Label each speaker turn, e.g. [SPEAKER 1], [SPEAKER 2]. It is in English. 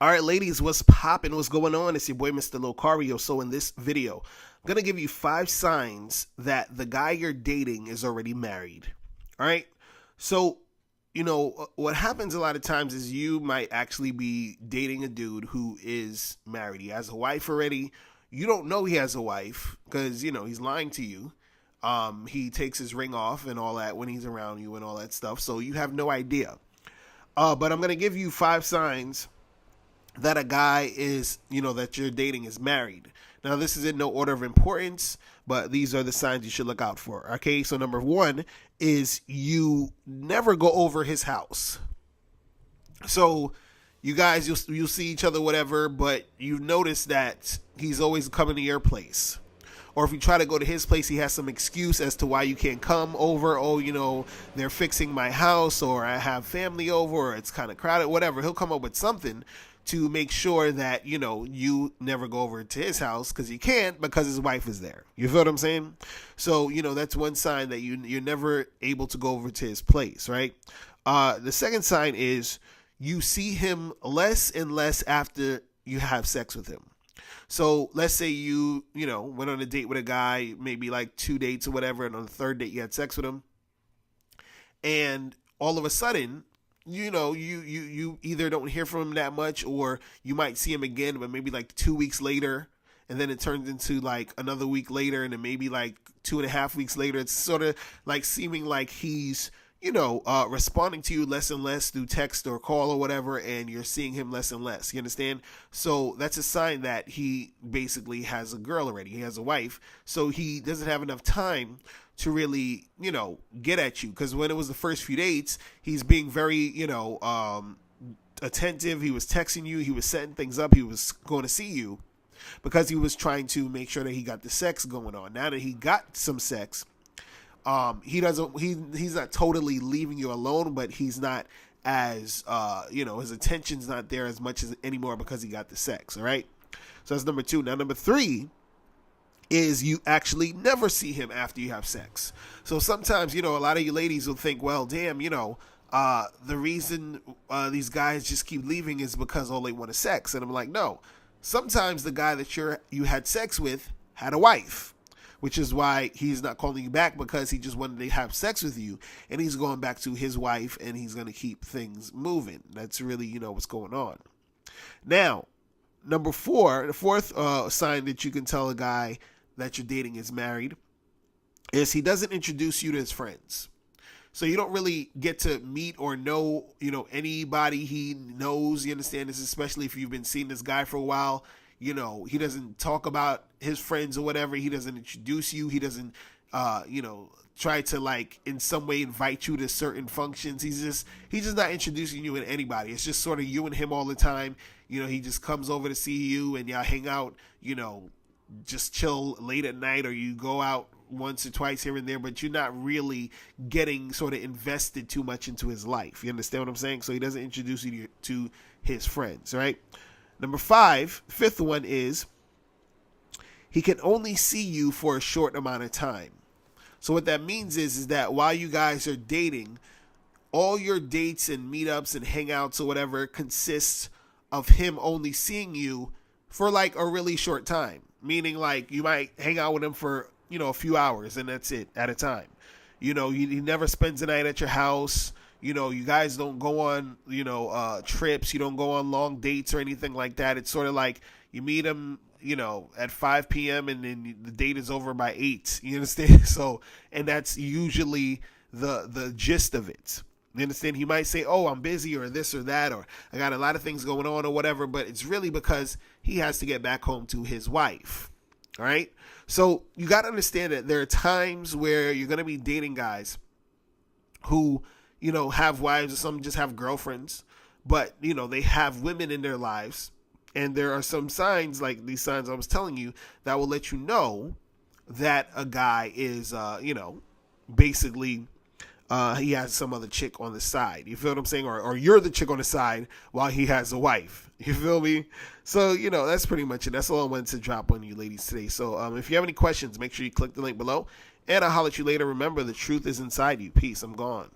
[SPEAKER 1] All right, ladies, what's poppin'? What's going on? It's your boy, Mr. Locario. So in this video, I'm going to give you 5 signs that the guy you're dating is already married. All right? So, what happens a lot of times is you might actually be dating a dude who is married. He has a wife already. You don't know he has a wife because, he's lying to you. He takes his ring off and all that when he's around you and all that stuff. So you have no idea. But I'm going to give you 5 signs that a guy is, that you're dating is married. Now, this is in no order of importance, but these are the signs you should look out for. Okay, so number 1 is you never go over his house. So you guys, you'll see each other, whatever, but you notice that he's always coming to your place. Or if you try to go to his place, he has some excuse as to why you can't come over. Oh, they're fixing my house, or I have family over, or it's kind of crowded, whatever. He'll come up with something to make sure that, you never go over to his house because you can't because his wife is there. You feel what I'm saying? So, that's one sign that you're never able to go over to his place, right? The second sign is you see him less and less after you have sex with him. So let's say you went on a date with a guy, maybe like 2 dates or whatever, and on the 3rd date you had sex with him. And all of a sudden, you either don't hear from him that much, or you might see him again, but maybe like 2 weeks later, and then it turns into like another week later, and then maybe like 2.5 weeks later. It's sort of like seeming like he's responding to you less and less through text or call or whatever, and you're seeing him less and less. You understand? So that's a sign that he basically has a girl already. He has a wife. So he doesn't have enough time to really, get at you. Because when it was the first few dates, he's being very, attentive. He was texting you. He was setting things up. He was going to see you because he was trying to make sure that he got the sex going on. Now that he got some sex, he's not totally leaving you alone, but he's not as his attention's not there as much as anymore because he got the sex. All right, so that's number 2. Now number 3 is you actually never see him after you have sex. So sometimes a lot of you ladies will think, well, damn, the reason these guys just keep leaving is because all they want is sex. And I'm like, no, sometimes the guy that you had sex with had a wife, which is why he's not calling you back, because he just wanted to have sex with you, and he's going back to his wife, and he's going to keep things moving. That's really, what's going on. Now, number 4, the 4th sign that you can tell a guy that you're dating is married is he doesn't introduce you to his friends. So you don't really get to meet or know, anybody he knows. You understand this, especially if you've been seeing this guy for a while. He doesn't talk about his friends or whatever. He doesn't introduce you. He doesn't, try to like in some way invite you to certain functions. He's just not introducing you to anybody. It's just sort of you and him all the time. He just comes over to see you and y'all hang out, just chill late at night, or you go out once or twice here and there, but you're not really getting sort of invested too much into his life. You understand what I'm saying? So he doesn't introduce you to his friends, right? Number 5, 5th one is he can only see you for a short amount of time. So what that means is that while you guys are dating, all your dates and meetups and hangouts or whatever consists of him only seeing you for like a really short time. Meaning like you might hang out with him for, a few hours, and that's it at a time. He never spends the night at your house. You guys don't go on, trips. You don't go on long dates or anything like that. It's sort of like you meet him, at 5 p.m. and then the date is over by 8. You understand? So, and that's usually the gist of it. You understand? He might say, oh, I'm busy or this or that, or I got a lot of things going on or whatever, but it's really because he has to get back home to his wife. All right? So you got to understand that there are times where you're going to be dating guys who, have wives, or some just have girlfriends, but, they have women in their lives. And there are some signs, like these signs I was telling you, that will let you know that a guy is, basically, he has some other chick on the side. You feel what I'm saying? Or you're the chick on the side while he has a wife. You feel me? So, that's pretty much it. That's all I wanted to drop on you ladies today. So if you have any questions, make sure you click the link below. And I'll holler at you later. Remember, the truth is inside you. Peace. I'm gone.